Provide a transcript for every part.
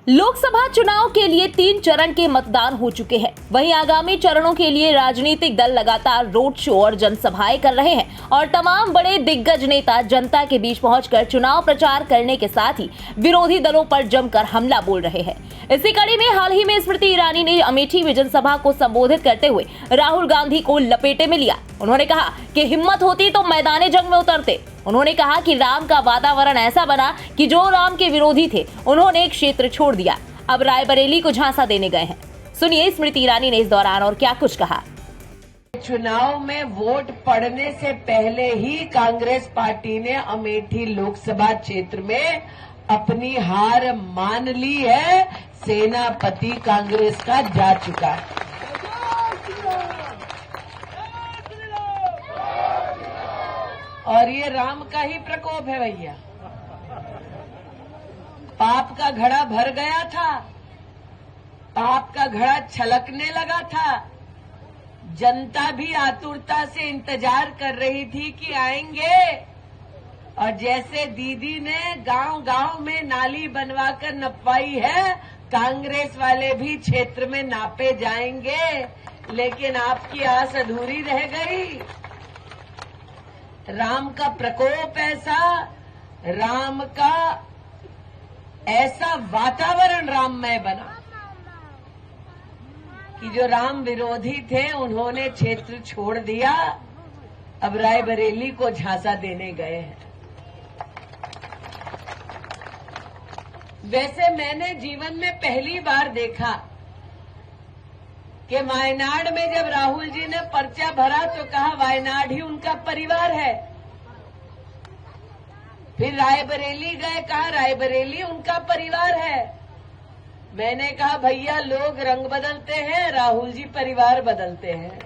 लोकसभा चुनाव के लिए 3 चरण के मतदान हो चुके हैं। वहीं आगामी चरणों के लिए राजनीतिक दल लगातार रोड शो और जनसभाएं कर रहे हैं और तमाम बड़े दिग्गज नेता जनता के बीच पहुंचकर चुनाव प्रचार करने के साथ ही विरोधी दलों पर जमकर हमला बोल रहे हैं। इसी कड़ी में हाल ही में स्मृति ईरानी ने अमेठी में जनसभा को संबोधित करते हुए राहुल गांधी को लपेटे में लिया। उन्होंने कहा कि हिम्मत होती तो मैदाने जंग में उतरते। उन्होंने कहा कि राम का वातावरण ऐसा बना कि जो राम के विरोधी थे उन्होंने क्षेत्र छोड़ दिया, अब रायबरेली को झांसा देने गए हैं। सुनिए स्मृति ईरानी ने इस दौरान और क्या कुछ कहा। चुनाव में वोट पड़ने से पहले ही कांग्रेस पार्टी ने अमेठी लोकसभा क्षेत्र में अपनी हार मान ली है। सेनापति कांग्रेस का जा चुका है। और ये राम का ही प्रकोप है भैया। पाप का घड़ा भर गया था, पाप का घड़ा छलकने लगा था। जनता भी आतुरता से इंतजार कर रही थी कि आएंगे। और जैसे दीदी ने गांव-गांव में नाली बनवाकर नपवाई है, कांग्रेस वाले भी क्षेत्र में नापे जाएंगे। लेकिन आपकी आस अधूरी रह गई। राम का प्रकोप ऐसा, राम का ऐसा वातावरण राममय बना कि जो राम विरोधी थे उन्होंने क्षेत्र छोड़ दिया, अब रायबरेली को झांसा देने गए हैं। वैसे मैंने जीवन में पहली बार देखा कि वायनाड में जब राहुल जी ने पर्चा भरा तो कहा वायनाड ही उनका परिवार है। फिर रायबरेली गए, कहा रायबरेली उनका परिवार है। मैंने कहा भैया लोग रंग बदलते हैं, राहुल जी परिवार बदलते हैं।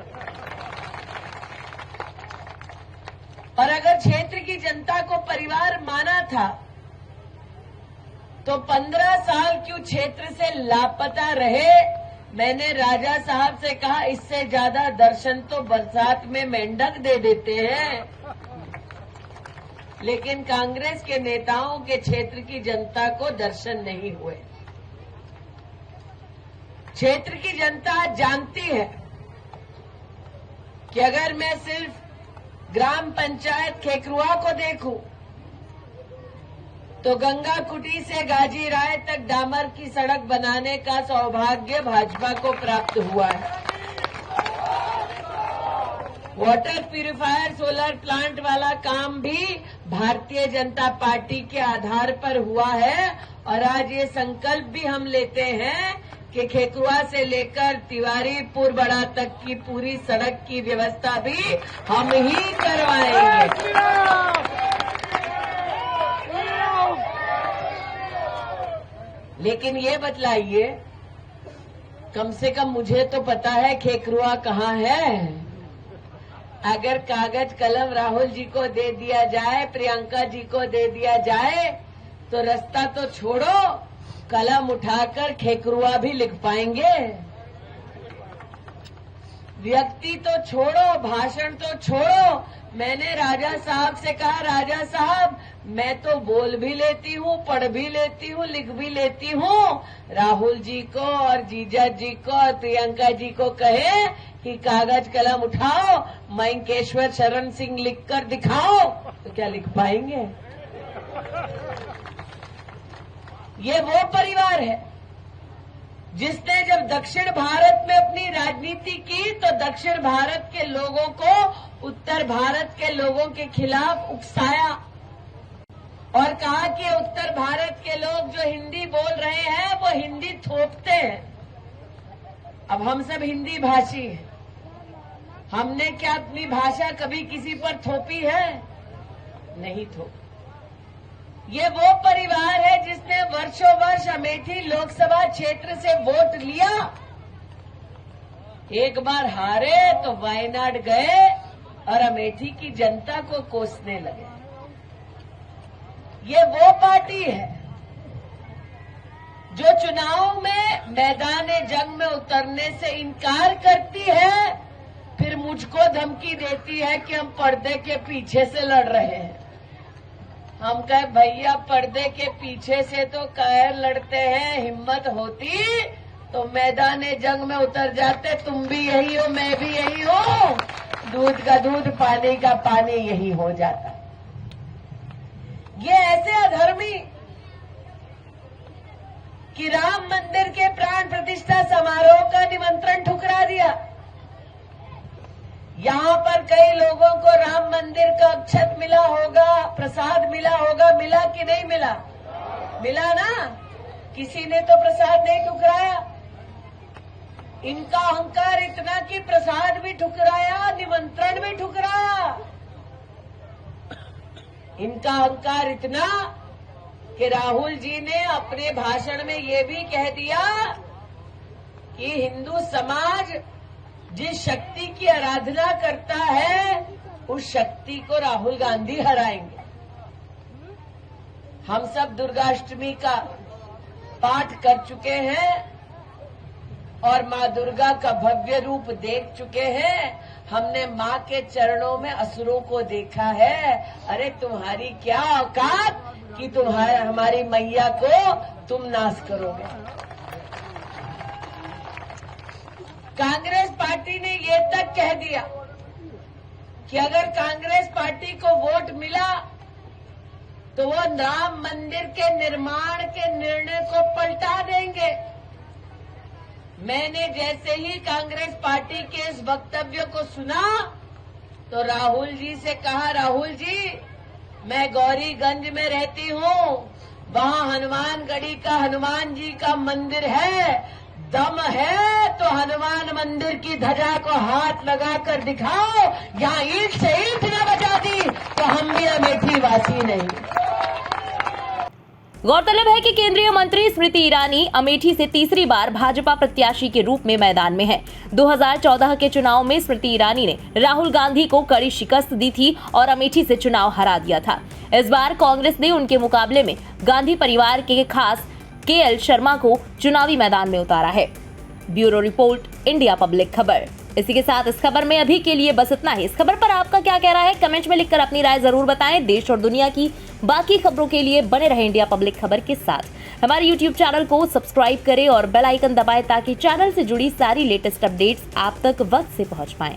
और अगर क्षेत्र की जनता को परिवार माना था तो 15 साल क्यों क्षेत्र से लापता रहे। मैंने राजा साहब से कहा इससे ज्यादा दर्शन तो बरसात में मेंढक दे देते हैं। लेकिन कांग्रेस के नेताओं के क्षेत्र की जनता को दर्शन नहीं हुए। क्षेत्र की जनता जानती है कि अगर मैं सिर्फ ग्राम पंचायत खेकरुआ को देखूं तो गंगा कुटी से गाजी राय तक डामर की सड़क बनाने का सौभाग्य भाजपा को प्राप्त हुआ है। वाटर प्यूरिफायर सोलर प्लांट वाला काम भी भारतीय जनता पार्टी के आधार पर हुआ है। और आज ये संकल्प भी हम लेते हैं कि खेकुआ से लेकर तिवारीपुर बड़ा तक की पूरी सड़क की व्यवस्था भी हम ही करवाएंगे। लेकिन ये बतलाइए, कम से कम मुझे तो पता है खेकरुआ कहाँ है। अगर कागज कलम राहुल जी को दे दिया जाए, प्रियंका जी को दे दिया जाए तो रास्ता तो छोड़ो, कलम उठाकर खेकरुआ भी लिख पाएंगे। व्यक्ति तो छोड़ो, भाषण तो छोड़ो। मैंने राजा साहब से कहा राजा साहब मैं तो बोल भी लेती हूँ, पढ़ भी लेती हूँ, लिख भी लेती हूँ। राहुल जी को और जीजा जी को और प्रियंका जी को कहे कि कागज कलम उठाओ, मयंकेश्वर शरण सिंह लिखकर दिखाओ, तो क्या लिख पाएंगे। ये वो परिवार है जिसने जब दक्षिण भारत में अपनी राजनीति की तो दक्षिण भारत के लोगों को उत्तर भारत के लोगों के खिलाफ उकसाया और कहा कि उत्तर भारत के लोग जो हिंदी बोल रहे हैं वो हिंदी थोपते हैं। अब हम सब हिंदी भाषी हैं, हमने क्या अपनी भाषा कभी किसी पर थोपी है? नहीं थोपी। ये वो परिवार है जिसने वर्षों वर्ष अमेठी लोकसभा क्षेत्र से वोट लिया। एक बार हारे तो वायनाड गए और अमेठी की जनता को कोसने लगे। ये वो पार्टी है जो चुनाव में मैदाने जंग में उतरने से इनकार करती है, फिर मुझको धमकी देती है कि हम पर्दे के पीछे से लड़ रहे हैं। हम कहे भैया पर्दे के पीछे से तो कायर लड़ते हैं, हिम्मत होती तो मैदान जंग में उतर जाते। तुम भी यही हो, मैं भी यही हूँ, दूध का दूध पानी का पानी यही हो जाता। ये ऐसे अधर्मी कि राम मंदिर के प्राण प्रतिष्ठा समारोह का निमंत्रण ठुकरा दिया। यहाँ पर कई लोगों को राम मंदिर का अक्षत मिला होगा, प्रसाद मिला होगा, मिला कि नहीं मिला? मिला ना? किसी ने तो प्रसाद नहीं ठुकराया। इनका अहंकार इतना कि प्रसाद भी ठुकराया, निमंत्रण भी ठुकराया। इनका अहंकार इतना कि राहुल जी ने अपने भाषण में ये भी कह दिया कि हिंदू समाज जिस शक्ति की आराधना करता है उस शक्ति को राहुल गांधी हराएंगे। हम सब दुर्गाष्टमी का पाठ कर चुके हैं और माँ दुर्गा का भव्य रूप देख चुके हैं। हमने माँ के चरणों में असुरों को देखा है। अरे तुम्हारी क्या औकात कि हमारी मैया को तुम नाश करोगे। कांग्रेस पार्टी ने ये तक कह दिया कि अगर कांग्रेस पार्टी को वोट मिला तो वो राम मंदिर के निर्माण के निर्णय को पलटा देंगे। मैंने जैसे ही कांग्रेस पार्टी के इस वक्तव्य को सुना तो राहुल जी से कहा, राहुल जी मैं गौरीगंज में रहती हूँ, वहाँ हनुमानगढ़ी का हनुमान जी का मंदिर है, दम है तो हनुमान मंदिर की ध्वजा को हाथ लगाकर दिखाओ। यहाँ ईंट से ईंट न बजा दी तो हम भी अमेठी वासी नहीं। गौरतलब है कि केंद्रीय मंत्री स्मृति ईरानी अमेठी से तीसरी बार भाजपा प्रत्याशी के रूप में मैदान में हैं। 2014 के चुनाव में स्मृति ईरानी ने राहुल गांधी को कड़ी शिकस्त दी थी और अमेठी से चुनाव हरा दिया था। इस बार कांग्रेस ने उनके मुकाबले में गांधी परिवार के खास KL शर्मा को चुनावी मैदान में उतारा है। ब्यूरो रिपोर्ट, इंडिया पब्लिक खबर। इसी के साथ इस खबर में अभी के लिए बस इतना ही। इस खबर पर आपका क्या कहना है, कमेंट में लिखकर अपनी राय जरूर बताएं। देश और दुनिया की बाकी खबरों के लिए बने रहें इंडिया पब्लिक खबर के साथ। हमारे YouTube चैनल को सब्सक्राइब करें और बेल आइकन दबाएं ताकि चैनल से जुड़ी सारी लेटेस्ट अपडेट्स आप तक वक्त से पहुंच पाएं।